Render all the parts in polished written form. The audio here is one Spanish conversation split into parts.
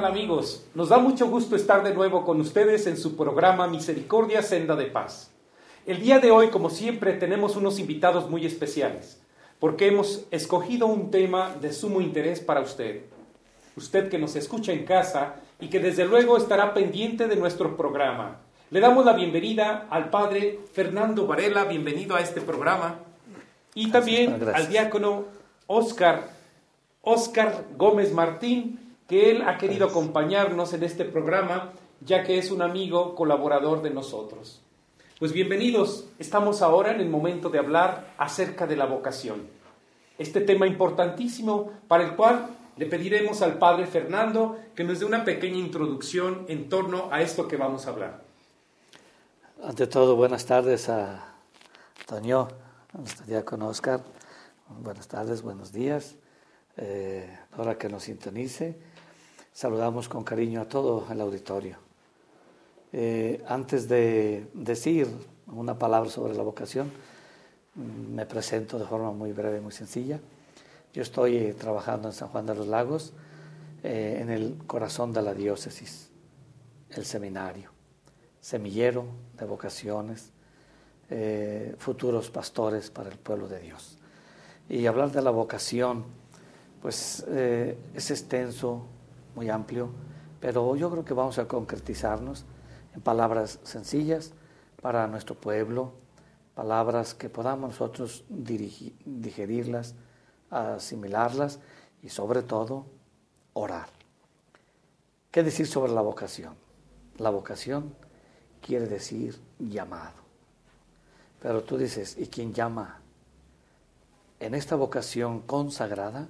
tal amigos? Nos da mucho gusto estar de nuevo con ustedes en su programa Misericordia Senda de Paz. El día de hoy, como siempre, tenemos unos invitados muy especiales, porque hemos escogido un tema de sumo interés para usted. Usted que nos escucha en casa y que desde luego estará pendiente de nuestro programa. Le damos la bienvenida al padre Fernando Varela, bienvenido a este programa, y también al diácono Óscar Gómez Martín, que él ha querido acompañarnos en este programa, ya que es un amigo colaborador de nosotros. Pues bienvenidos, estamos ahora en el momento de hablar acerca de la vocación. Este tema importantísimo para el cual le pediremos al padre Fernando que nos dé una pequeña introducción en torno a esto que vamos a hablar. Ante todo, buenas tardes a Toño, a nuestro diácono Óscar. Buenas tardes, buenos días. Ahora que nos sintonice, saludamos con cariño a todo el auditorio. Antes de decir una palabra sobre la vocación, me presento de forma muy breve, muy sencilla. Yo estoy trabajando en San Juan de los Lagos, en el corazón de la diócesis, el seminario, semillero de vocaciones, futuros pastores para el pueblo de Dios. Y hablar de la vocación, pues es extenso, muy amplio, pero yo creo que vamos a concretizarnos en palabras sencillas para nuestro pueblo, palabras que podamos nosotros digerirlas, asimilarlas y sobre todo orar. ¿Qué decir sobre la vocación? La vocación quiere decir llamado. Pero tú dices, ¿y quién llama? En esta vocación consagrada,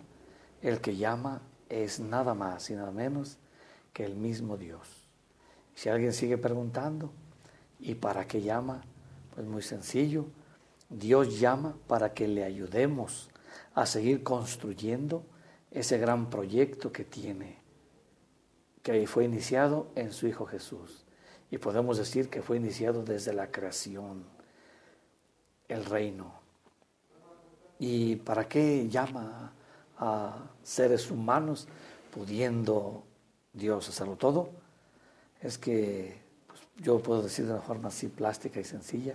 el que llama es nada más y nada menos que el mismo Dios. Si alguien sigue preguntando, ¿y para qué llama? Pues muy sencillo, Dios llama para que le ayudemos a seguir construyendo ese gran proyecto que tiene, que fue iniciado en su Hijo Jesús. Y podemos decir que fue iniciado desde la creación, el reino. ¿Y para qué llama a seres humanos, pudiendo Dios hacerlo todo? Es que, pues, yo puedo decir de una forma así plástica y sencilla,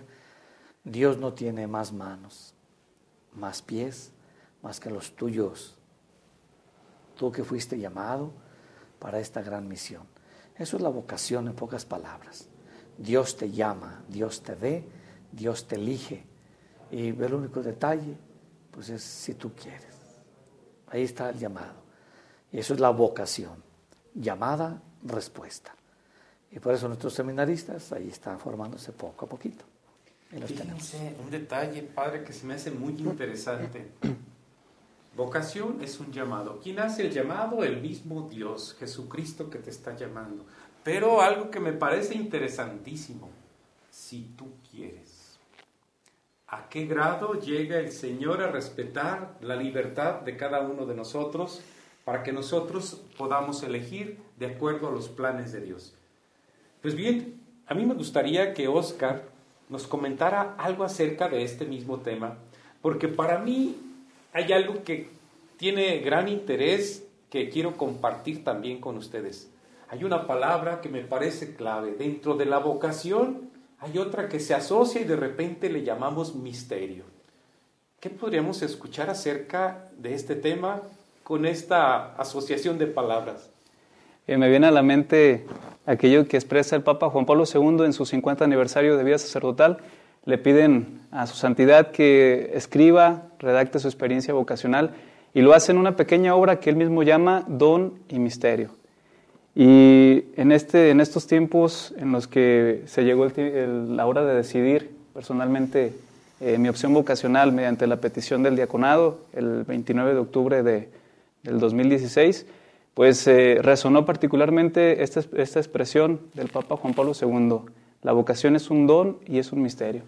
Dios no tiene más manos, más pies, más que los tuyos. Tú que fuiste llamado para esta gran misión. Eso es la vocación en pocas palabras. Dios te llama, Dios te ve, Dios te elige. Y el único detalle, pues es si tú quieres. Ahí está el llamado. Y eso es la vocación. Llamada, respuesta. Y por eso nuestros seminaristas ahí están formándose poco a poquito. Y los tenemos. Un detalle, padre, que se me hace muy interesante. Vocación es un llamado. ¿Quién hace el llamado? El mismo Dios, Jesucristo, que te está llamando. Pero algo que me parece interesantísimo, si tú quieres. ¿A qué grado llega el Señor a respetar la libertad de cada uno de nosotros para que nosotros podamos elegir de acuerdo a los planes de Dios? Pues bien, a mí me gustaría que Óscar nos comentara algo acerca de este mismo tema, porque para mí hay algo que tiene gran interés que quiero compartir también con ustedes. Hay una palabra que me parece clave. Dentro de la vocación hay otra que se asocia y de repente le llamamos misterio. ¿Qué podríamos escuchar acerca de este tema con esta asociación de palabras? Me viene a la mente aquello que expresa el Papa Juan Pablo II en su 50 aniversario de vida sacerdotal. Le piden a su santidad que escriba, redacte su experiencia vocacional y lo hace en una pequeña obra que él mismo llama Don y Misterio. Y en estos tiempos en los que se llegó la hora de decidir personalmente mi opción vocacional mediante la petición del diaconado el 29 de octubre del 2016, pues resonó particularmente esta expresión del Papa Juan Pablo II. La vocación es un don y es un misterio.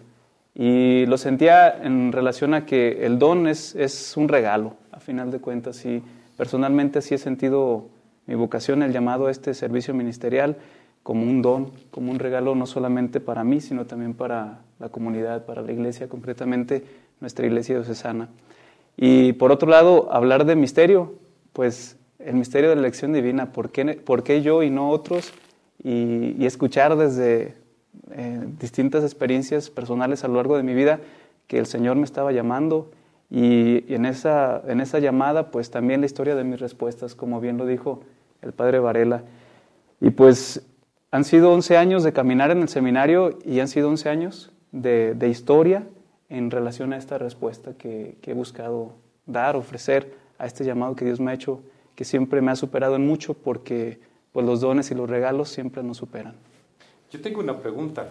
Y lo sentía en relación a que el don es un regalo, a final de cuentas, y personalmente así he sentido mi vocación, el llamado a este servicio ministerial, como un don, como un regalo no solamente para mí, sino también para la comunidad, para la iglesia, concretamente nuestra iglesia diocesana. Y por otro lado, hablar de misterio, pues el misterio de la elección divina, por qué yo y no otros, y escuchar desde distintas experiencias personales a lo largo de mi vida que el Señor me estaba llamando, y en esa llamada pues también la historia de mis respuestas, como bien lo dijo el padre Varela. Y pues han sido 11 años de caminar en el seminario y han sido 11 años de historia en relación a esta respuesta que he buscado dar, ofrecer a este llamado que Dios me ha hecho, que siempre me ha superado en mucho, porque pues los dones y los regalos siempre nos superan. Yo tengo una pregunta.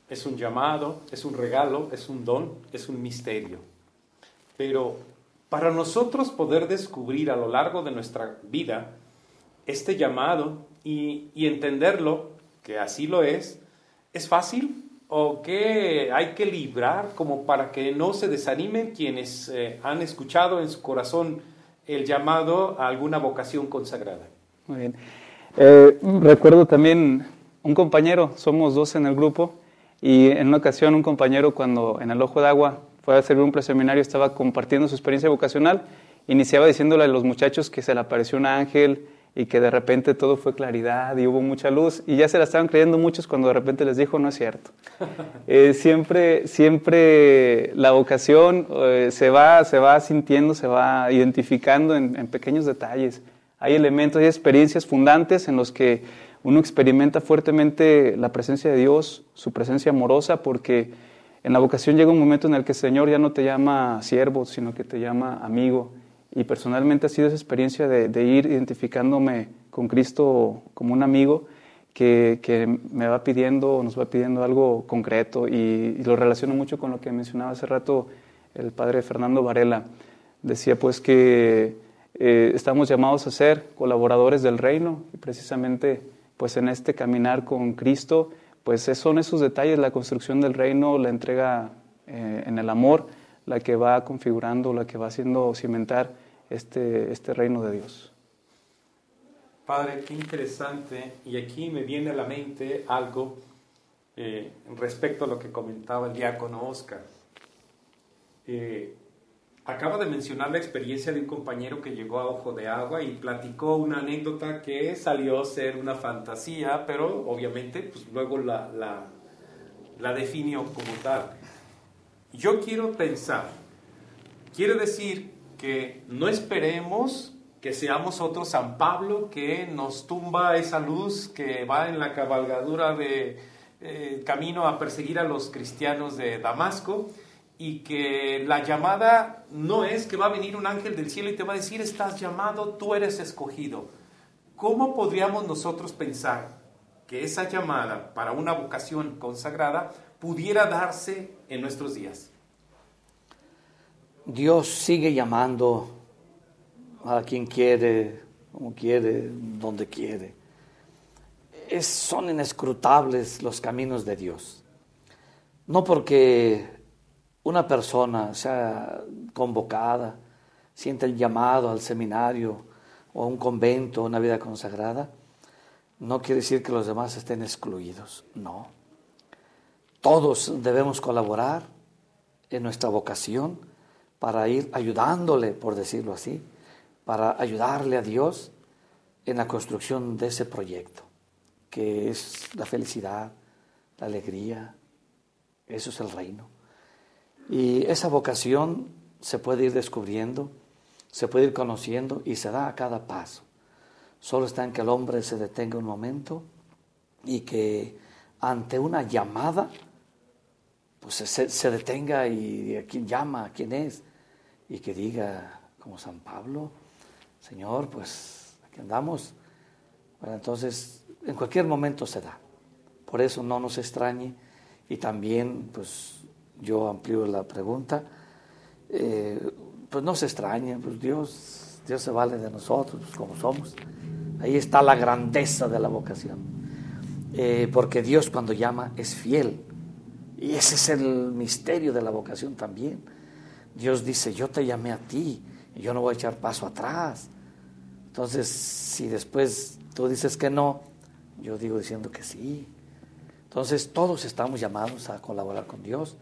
Es un llamado, es un regalo, es un don, es un misterio. Pero para nosotros poder descubrir a lo largo de nuestra vida este llamado y entenderlo, que así lo es fácil o que hay que librar como para que no se desanimen quienes han escuchado en su corazón el llamado a alguna vocación consagrada? Muy bien. Recuerdo también un compañero, somos 2 en el grupo, y en una ocasión un compañero, cuando en el Ojo de Agua fue a servir un preseminario, estaba compartiendo su experiencia vocacional, iniciaba diciéndole a los muchachos que se le apareció un ángel y que de repente todo fue claridad y hubo mucha luz, y ya se la estaban creyendo muchos cuando de repente les dijo: no es cierto. Siempre la vocación se va sintiendo, se va identificando en pequeños detalles. Hay elementos, hay experiencias fundantes en los que uno experimenta fuertemente la presencia de Dios, su presencia amorosa, porque en la vocación llega un momento en el que el Señor ya no te llama siervo, sino que te llama amigo. Y personalmente ha sido esa experiencia de ir identificándome con Cristo como un amigo que me va pidiendo, nos va pidiendo algo concreto, y lo relaciono mucho con lo que mencionaba hace rato el padre Fernando Varela. Decía pues que estamos llamados a ser colaboradores del reino, y precisamente pues en este caminar con Cristo, pues son esos detalles, la construcción del reino, la entrega en el amor, la que va configurando, la que va haciendo cimentar este reino de Dios. Padre, qué interesante, y aquí me viene a la mente algo respecto a lo que comentaba el diácono Oscar. Acaba de mencionar la experiencia de un compañero que llegó a Ojo de Agua y platicó una anécdota que salió a ser una fantasía, pero obviamente pues luego la definió como tal. Yo quiero pensar, quiere decir que no esperemos que seamos otro San Pablo que nos tumba esa luz que va en la cabalgadura de camino a perseguir a los cristianos de Damasco, y que la llamada no es que va a venir un ángel del cielo y te va a decir: estás llamado, tú eres escogido. ¿Cómo podríamos nosotros pensar que esa llamada para una vocación consagrada pudiera darse en nuestros días? Dios sigue llamando a quien quiere, como quiere, donde quiere. Son inescrutables los caminos de Dios. No porque una persona sea convocada, siente el llamado al seminario o a un convento, a una vida consagrada, no quiere decir que los demás estén excluidos. No. Todos debemos colaborar en nuestra vocación para ir ayudándole, por decirlo así, para ayudarle a Dios en la construcción de ese proyecto, que es la felicidad, la alegría. Eso es el reino. Y esa vocación se puede ir descubriendo, se puede ir conociendo y se da a cada paso. Solo está en que el hombre se detenga un momento y que ante una llamada pues se detenga y a quién llama, a quién es, y que diga como San Pablo: Señor, pues aquí andamos. Bueno, entonces en cualquier momento se da. Por eso no nos extrañe. Y también pues yo amplío la pregunta, pues no se extrañen, pues Dios se vale de nosotros como somos. Ahí está la grandeza de la vocación, porque Dios cuando llama es fiel, y ese es el misterio de la vocación también. Dios dice: yo te llamé a ti y yo no voy a echar paso atrás. Entonces si después tú dices que no, yo digo diciendo que sí. Entonces todos estamos llamados a colaborar con Dios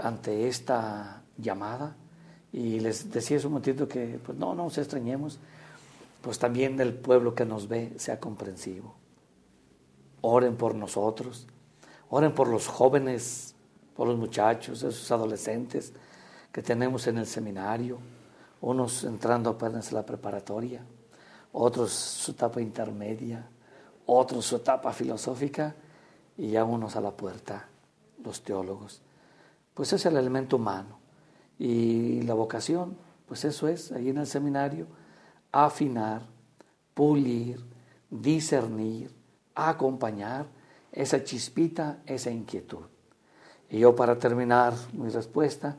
ante esta llamada. Y les decía hace un momentito que pues no nos extrañemos. pues también el pueblo que nos ve sea comprensivo. Oren por nosotros, oren por los jóvenes, por los muchachos, esos adolescentes que tenemos en el seminario, unos entrando apenas a la preparatoria, otros su etapa intermedia, otros su etapa filosófica y ya unos a la puerta, los teólogos. Pues es el elemento humano y la vocación, pues eso es, ahí en el seminario, afinar, pulir, discernir, acompañar esa chispita, esa inquietud. Y yo, para terminar mi respuesta,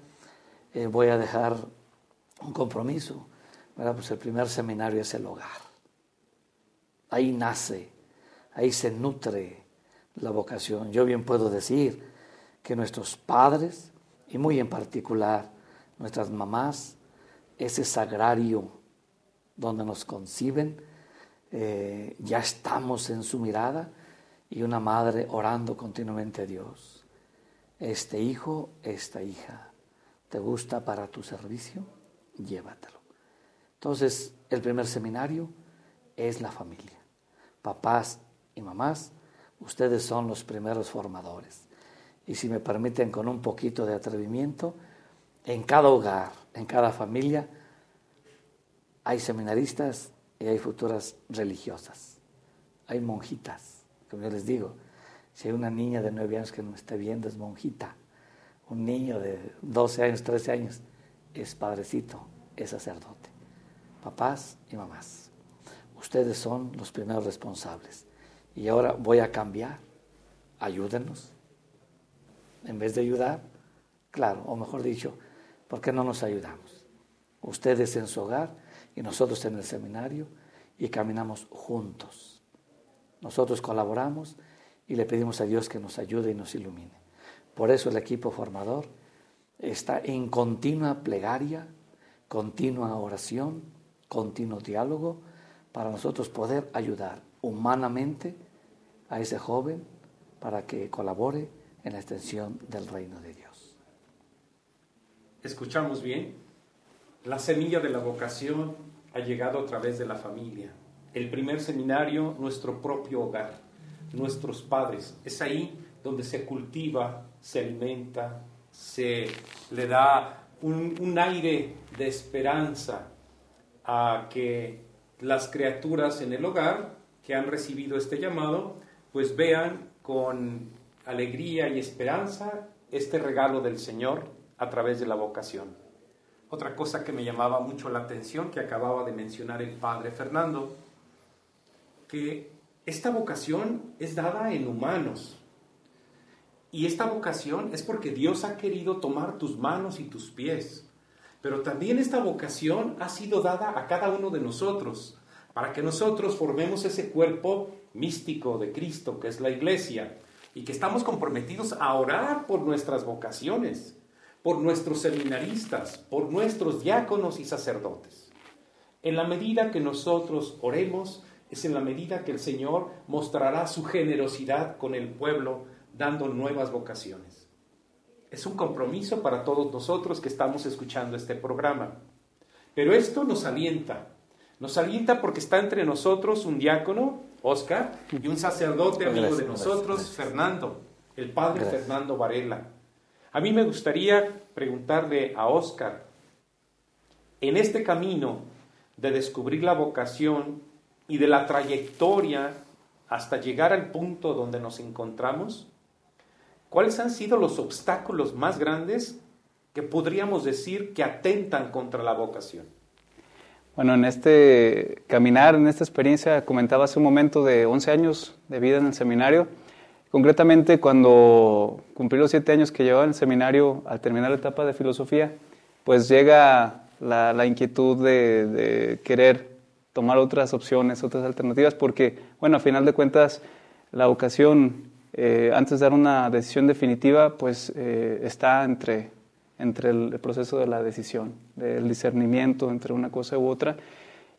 voy a dejar un compromiso, ¿verdad? Pues el primer seminario es el hogar. Ahí nace, ahí se nutre la vocación. Yo bien puedo decir que nuestros padres, y muy en particular nuestras mamás, ese sagrario donde nos conciben, ya estamos en su mirada, y una madre orando continuamente a Dios. Este hijo, esta hija, ¿te gusta para tu servicio? Llévatelo. Entonces, el primer seminario es la familia. Papás y mamás, ustedes son los primeros formadores. Y si me permiten, con un poquito de atrevimiento, en cada hogar, en cada familia, hay seminaristas y hay futuras religiosas. Hay monjitas. Como yo les digo, si hay una niña de 9 años que me esté viendo, es monjita. Un niño de 12 años, 13 años, es padrecito, es sacerdote. Papás y mamás, ustedes son los primeros responsables. Y ahora voy a cambiar. Ayúdenos. En vez de ayudar, claro, o mejor dicho, ¿por qué no nos ayudamos? Ustedes en su hogar y nosotros en el seminario, y caminamos juntos. Nosotros colaboramos y le pedimos a Dios que nos ayude y nos ilumine. Por eso el equipo formador está en continua plegaria, continua oración, continuo diálogo, para nosotros poder ayudar humanamente a ese joven para que colabore en la extensión del reino de Dios. Escuchamos bien. La semilla de la vocación ha llegado a través de la familia. El primer seminario, nuestro propio hogar, nuestros padres. Es ahí donde se cultiva, se alimenta, se le da un aire de esperanza a que las criaturas en el hogar que han recibido este llamado, pues vean con alegría y esperanza este regalo del Señor a través de la vocación. Otra cosa que me llamaba mucho la atención, que acababa de mencionar el padre Fernando, que esta vocación es dada en humanos. Y esta vocación es porque Dios ha querido tomar tus manos y tus pies. Pero también esta vocación ha sido dada a cada uno de nosotros, para que nosotros formemos ese cuerpo místico de Cristo, que es la Iglesia, y que estamos comprometidos a orar por nuestras vocaciones, por nuestros seminaristas, por nuestros diáconos y sacerdotes. En la medida que nosotros oremos, es en la medida que el Señor mostrará su generosidad con el pueblo, dando nuevas vocaciones. Es un compromiso para todos nosotros que estamos escuchando este programa. Pero esto nos alienta porque está entre nosotros un diácono, Óscar, y un sacerdote amigo de nosotros, Fernando, el padre Fernando Varela. A mí me gustaría preguntarle a Óscar, en este camino de descubrir la vocación y de la trayectoria hasta llegar al punto donde nos encontramos, ¿cuáles han sido los obstáculos más grandes que podríamos decir que atentan contra la vocación? Bueno, en este caminar, en esta experiencia, comentaba hace un momento de 11 años de vida en el seminario. Concretamente, cuando cumplí los 7 años que llevaba en el seminario, al terminar la etapa de filosofía, pues llega la inquietud de querer tomar otras opciones, otras alternativas, porque, bueno, a final de cuentas, la vocación, antes de dar una decisión definitiva, pues está entre el proceso de la decisión, del discernimiento entre una cosa u otra.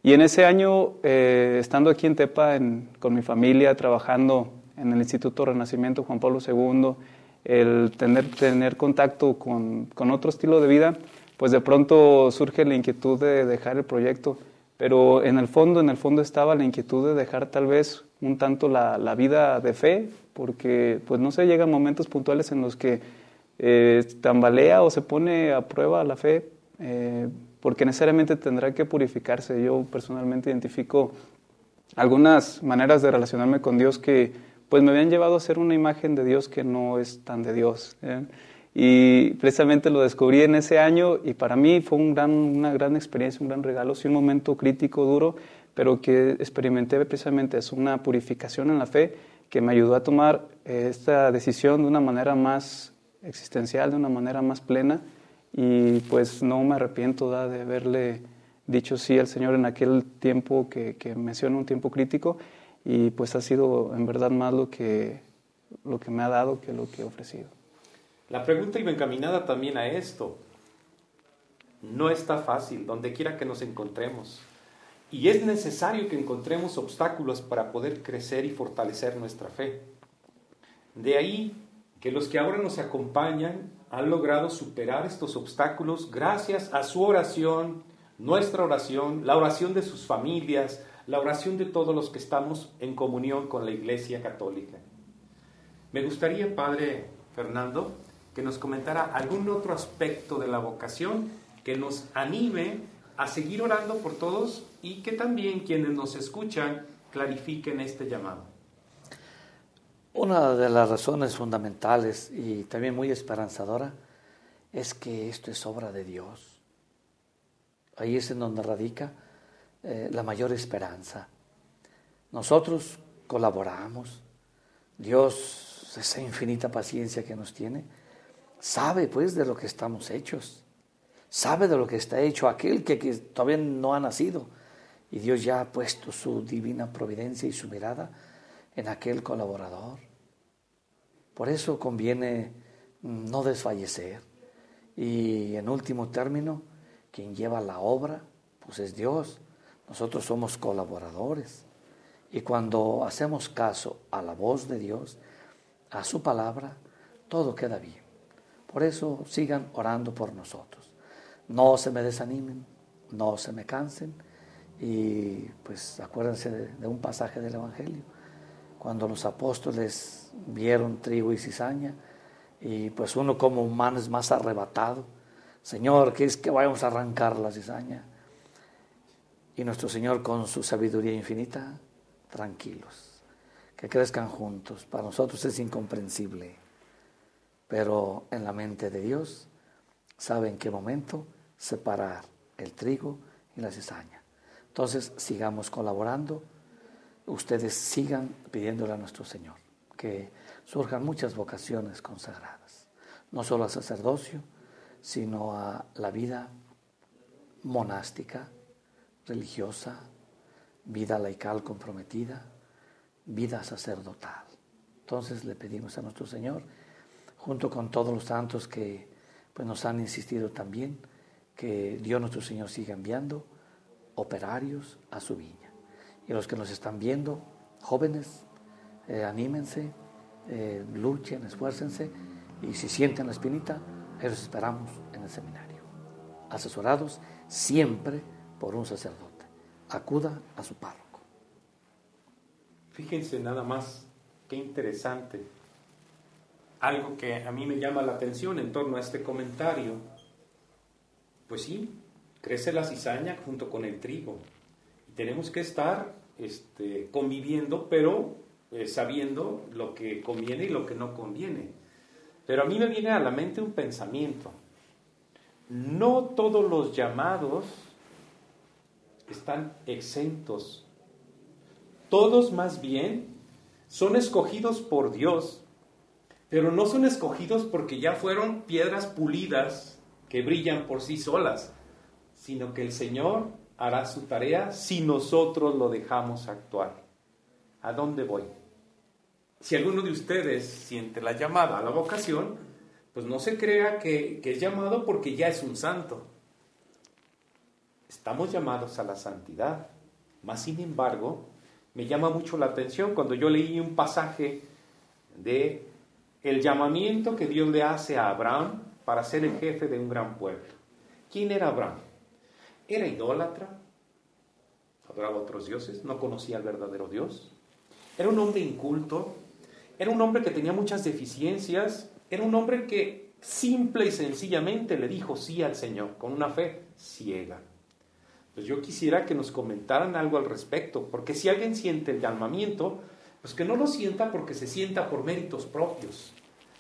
Y en ese año, estando aquí en Tepa con mi familia, trabajando en el Instituto Renacimiento Juan Pablo II, el tener contacto con otro estilo de vida, pues de pronto surge la inquietud de dejar el proyecto pero en el fondo estaba la inquietud de dejar tal vez un tanto la vida de fe, porque pues no sé, llegan momentos puntuales en los que tambalea o se pone a prueba la fe, porque necesariamente tendrá que purificarse. Yo personalmente identifico algunas maneras de relacionarme con Dios que pues me habían llevado a ser una imagen de Dios que no es tan de Dios. Y precisamente lo descubrí en ese año y para mí fue una gran experiencia, un gran regalo, sí, un momento crítico, duro, pero que experimenté precisamente es una purificación en la fe que me ayudó a tomar esta decisión de una manera más existencial, de una manera más plena, y pues no me arrepiento de haberle dicho sí al Señor en aquel tiempo que menciono, un tiempo crítico, y pues ha sido en verdad más lo que me ha dado que lo que he ofrecido. La pregunta iba encaminada también a esto. No está fácil, donde quiera que nos encontremos. Y es necesario que encontremos obstáculos para poder crecer y fortalecer nuestra fe. De ahí que los que ahora nos acompañan han logrado superar estos obstáculos gracias a su oración, nuestra oración, la oración de sus familias, la oración de todos los que estamos en comunión con la Iglesia Católica. Me gustaría, Padre Fernando, que nos comentara algún otro aspecto de la vocación que nos anime a seguir orando por todos y que también quienes nos escuchan clarifiquen este llamado. Una de las razones fundamentales y también muy esperanzadora es que esto es obra de Dios. Ahí es en donde radica la mayor esperanza. Nosotros colaboramos. Dios, esa infinita paciencia que nos tiene, sabe pues de lo que estamos hechos. Sabe de lo que está hecho aquel que todavía no ha nacido. Y Dios ya ha puesto su divina providencia y su mirada en aquel colaborador. Por eso conviene no desfallecer. Y en último término, quien lleva la obra, pues es Dios. Nosotros somos colaboradores. Y cuando hacemos caso a la voz de Dios, a su palabra, todo queda bien. Por eso sigan orando por nosotros. No se me desanimen, no se me cansen. Y pues acuérdense de un pasaje del Evangelio, cuando los apóstoles vieron trigo y cizaña, y pues uno como humano es más arrebatado. Señor, ¿qué es que vayamos a arrancar la cizaña? Y nuestro Señor con su sabiduría infinita, tranquilos, que crezcan juntos. Para nosotros es incomprensible, pero en la mente de Dios sabe en qué momento separar el trigo y la cizaña. Entonces sigamos colaborando, ustedes sigan pidiéndole a nuestro Señor que surjan muchas vocaciones consagradas, no solo al sacerdocio, sino a la vida monástica, religiosa, vida laical comprometida, vida sacerdotal. Entonces le pedimos a nuestro Señor, junto con todos los santos que pues, nos han insistido también, que Dios nuestro Señor siga enviando operarios a su viña. Y los que nos están viendo, jóvenes, anímense, luchen, esfuércense, y si sienten la espinita, los esperamos en el seminario, asesorados siempre por un sacerdote. Acuda a su párroco. Fíjense nada más, qué interesante. Algo que a mí me llama la atención en torno a este comentario. Pues sí, crece la cizaña junto con el trigo. Y tenemos que estar conviviendo, pero sabiendo lo que conviene y lo que no conviene. Pero a mí me viene a la mente un pensamiento. No todos los llamados están exentos. Todos más bien son escogidos por Dios, pero no son escogidos porque ya fueron piedras pulidas que brillan por sí solas, sino que el Señor hará su tarea si nosotros lo dejamos actuar. ¿A dónde voy? Si alguno de ustedes siente la llamada a la vocación, pues no se crea que es llamado porque ya es un santo. Estamos llamados a la santidad. Mas, sin embargo, me llama mucho la atención cuando yo leí un pasaje de el llamamiento que Dios le hace a Abraham para ser el jefe de un gran pueblo. ¿Quién era Abraham? ¿Era idólatra? adoraba a otros dioses, no conocía al verdadero Dios. Era un hombre inculto, era un hombre que tenía muchas deficiencias, era un hombre que simple y sencillamente le dijo sí al Señor, con una fe ciega. Pues yo quisiera que nos comentaran algo al respecto, porque si alguien siente el llamamiento, pues que no lo sienta porque se sienta por méritos propios,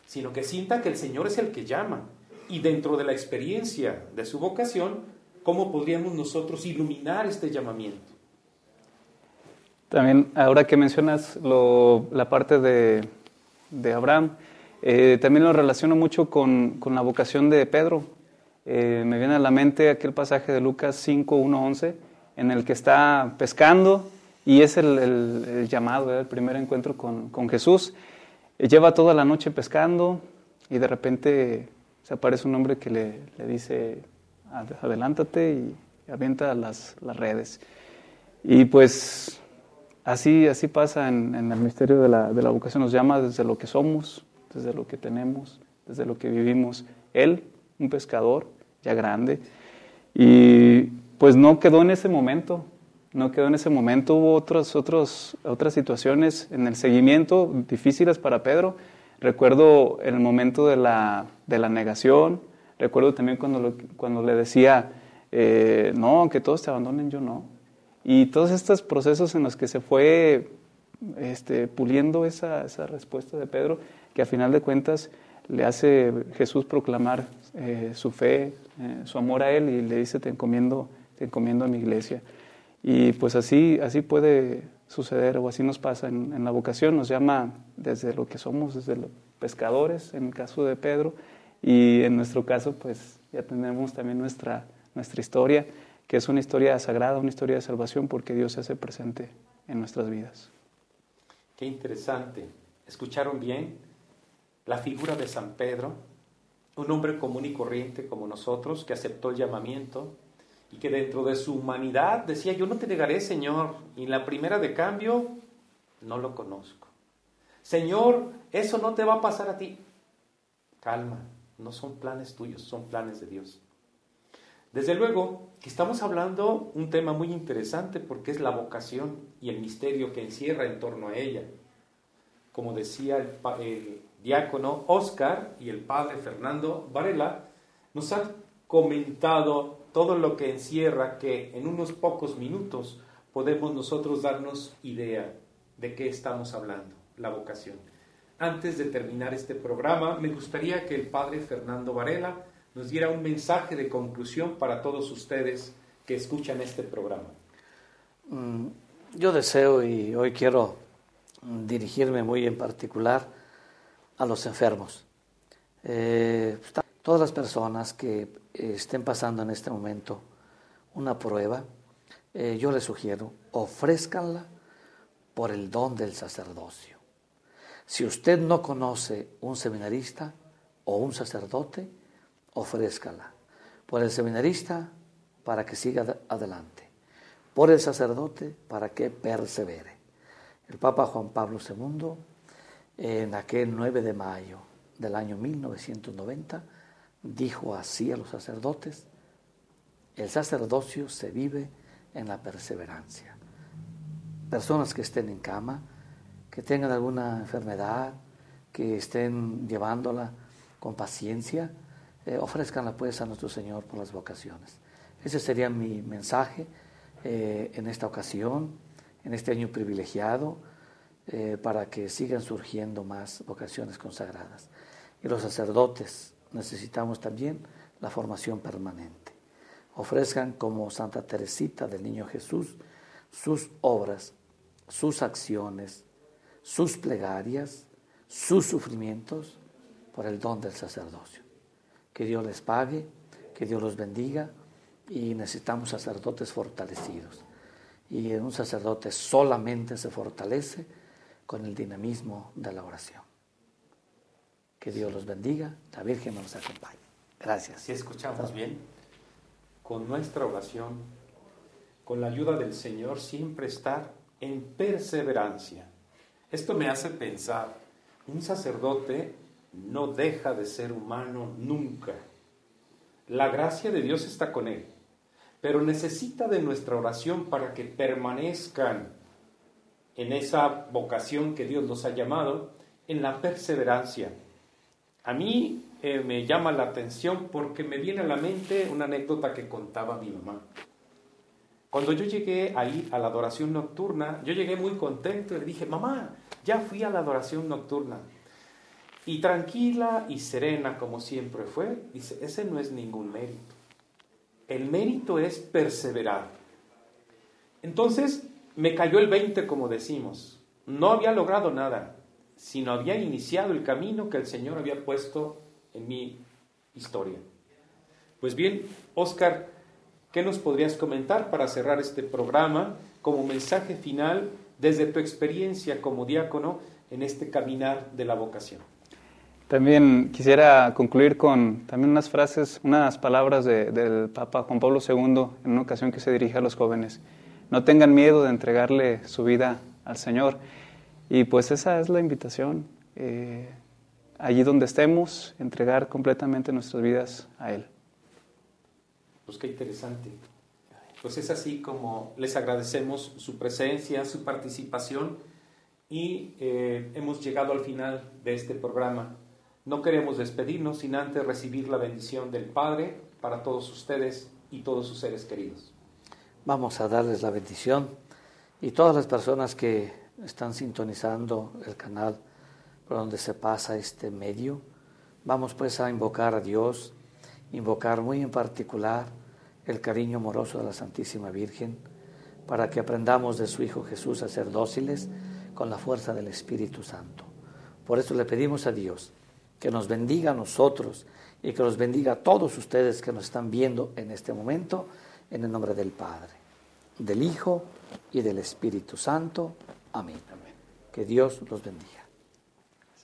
sino que sienta que el Señor es el que llama. Y dentro de la experiencia de su vocación, ¿cómo podríamos nosotros iluminar este llamamiento? También, ahora que mencionas la parte de Abraham, también lo relaciono mucho con la vocación de Pedro. Me viene a la mente aquel pasaje de Lucas 5, 1, 11, en el que está pescando y es el llamado, el primer encuentro con Jesús. Lleva toda la noche pescando y de repente se aparece un hombre que le dice, adelántate y avienta las redes. Y pues así pasa en el misterio de la vocación. Nos llama desde lo que somos, desde lo que tenemos, desde lo que vivimos. Él, un pescador ya grande, y pues no quedó en ese momento, hubo otras situaciones en el seguimiento difíciles para Pedro. Recuerdo el momento de la negación, recuerdo también cuando le decía, no, que todos te abandonen, yo no. Y todos estos procesos en los que se fue puliendo esa respuesta de Pedro, que a final de cuentas le hace Jesús proclamar su fe, su amor a Él, y le dice, te encomiendo a mi iglesia. Y pues así puede suceder, o así nos pasa en la vocación. Nos llama desde lo que somos, desde los pescadores, en el caso de Pedro, y en nuestro caso pues ya tenemos también nuestra historia, que es una historia sagrada, una historia de salvación, porque Dios se hace presente en nuestras vidas. Qué interesante. ¿Escucharon bien? La figura de San Pedro, un hombre común y corriente como nosotros, que aceptó el llamamiento y que dentro de su humanidad decía, yo no te negaré, Señor, y en la primera de cambio, no lo conozco. Señor, eso no te va a pasar a ti. Calma, no son planes tuyos, son planes de Dios. Desde luego que estamos hablando un tema muy interesante porque es la vocación y el misterio que encierra en torno a ella. Como decía el diácono Oscar y el padre Fernando Varela, nos han comentado todo lo que encierra, que en unos pocos minutos podemos nosotros darnos idea de qué estamos hablando, la vocación. Antes de terminar este programa, me gustaría que el padre Fernando Varela nos diera un mensaje de conclusión para todos ustedes que escuchan este programa. Yo deseo, y hoy quiero dirigirme muy en particular a los enfermos. Todas las personas que estén pasando en este momento una prueba, yo les sugiero, ofrézcanla por el don del sacerdocio. Si usted no conoce un seminarista o un sacerdote, ofrézcala. Por el seminarista, para que siga adelante. Por el sacerdote, para que persevere. El Papa Juan Pablo II, en aquel 9 de mayo del año 1990, dijo así a los sacerdotes: el sacerdocio se vive en la perseverancia. Personas que estén en cama, que tengan alguna enfermedad, que estén llevándola con paciencia, ofrézcanla pues a nuestro Señor por las vocaciones. Ese sería mi mensaje en esta ocasión, en este año privilegiado, para que sigan surgiendo más vocaciones consagradas. Y los sacerdotes necesitamos también la formación permanente. Ofrezcan como Santa Teresita del Niño Jesús sus obras, sus acciones, sus plegarias, sus sufrimientos por el don del sacerdocio. Que Dios les pague, que Dios los bendiga, y necesitamos sacerdotes fortalecidos. Y un sacerdote solamente se fortalece con el dinamismo de la oración. Que Dios los bendiga, la Virgen nos acompañe. Gracias. Si escuchamos bien, con nuestra oración, con la ayuda del Señor, siempre estar en perseverancia. Esto me hace pensar, un sacerdote no deja de ser humano nunca. La gracia de Dios está con él, pero necesita de nuestra oración para que permanezcan en esa vocación que Dios los ha llamado, en la perseverancia. A mí me llama la atención porque me viene a la mente una anécdota que contaba mi mamá. Cuando yo llegué ahí a la adoración nocturna, yo llegué muy contento y le dije, mamá, ya fui a la adoración nocturna. Y tranquila y serena como siempre fue, dice, ese no es ningún mérito. El mérito es perseverar. Entonces me cayó el 20, como decimos. No había logrado nada, sino había iniciado el camino que el Señor había puesto en mi historia. Pues bien, Óscar, ¿qué nos podrías comentar para cerrar este programa como mensaje final desde tu experiencia como diácono en este caminar de la vocación? También quisiera concluir con también unas frases, unas palabras del Papa Juan Pablo II en una ocasión que se dirige a los jóvenes. No tengan miedo de entregarle su vida al Señor. Y pues esa es la invitación. Allí donde estemos, entregar completamente nuestras vidas a Él. Pues qué interesante. Pues es así como les agradecemos su presencia, su participación y hemos llegado al final de este programa. No queremos despedirnos sin antes recibir la bendición del Padre para todos ustedes y todos sus seres queridos. Vamos a darles la bendición y todas las personas que están sintonizando el canal por donde se pasa este medio, vamos pues a invocar a Dios, invocar muy en particular el cariño amoroso de la Santísima Virgen, para que aprendamos de su Hijo Jesús a ser dóciles con la fuerza del Espíritu Santo. Por eso le pedimos a Dios que nos bendiga a nosotros y que los bendiga a todos ustedes que nos están viendo en este momento, en el nombre del Padre, del Hijo y del Espíritu Santo. Amén. Amén. Que Dios los bendiga.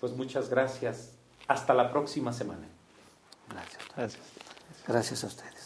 Pues muchas gracias. Hasta la próxima semana. Gracias. Gracias. Gracias a ustedes.